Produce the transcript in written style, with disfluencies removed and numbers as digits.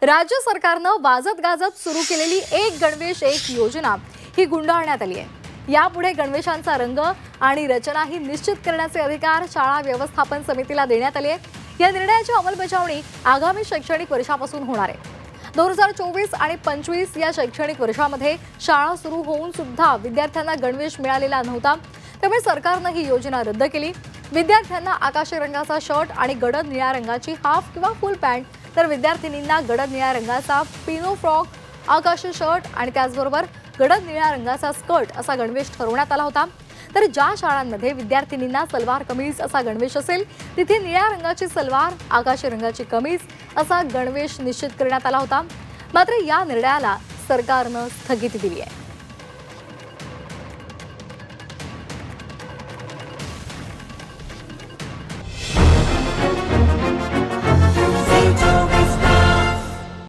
राज्य सरकारनं वाजत गाजत सुरू केलेली एक गणवेश एक योजना ही गुंडाळण्यात आली आहे। यापुढे गणवेशांचा रंग आणि रचना ही निश्चित करण्याचे अधिकार शाळा व्यवस्थापन समितीला देण्यात आले आहे। या निर्णयाची अंमलबजावणी आगामी शैक्षणिक वर्षापासून होणार आहे। 2024 आणि 25 या शैक्षणिक वर्षामध्ये शाळा सुरू होऊन सुद्धा विद्यार्थ्यांना गणवेश मिळालेला नव्हता, त्यामुळे सरकारने ही योजना रद्द केली। विद्यार्थ्यांना आकाशी रंगाचा शर्ट आणि गडद निळ्या रंगाची हाफ किंवा फुल पॅन्ट, तर विद्यार्थिनींना गडद निळ्या रंगाचा पिनो फ्रॉक, आकाशी शर्ट आणि त्याचबरोबर गडद निळ्या रंगाचा स्कर्ट असा गणवेश ठरवण्यात आला होता। तर ज्या शाळांमध्ये विद्यार्थिनींना सलवार कमीज असा गणवेश असेल तिथे निळ्या रंगाची सलवार, आकाशी रंगाची कमीज असा गणवेश निश्चित करण्यात आला होता। मात्र या निर्णयाला सरकारने स्थगिती दिली आहे।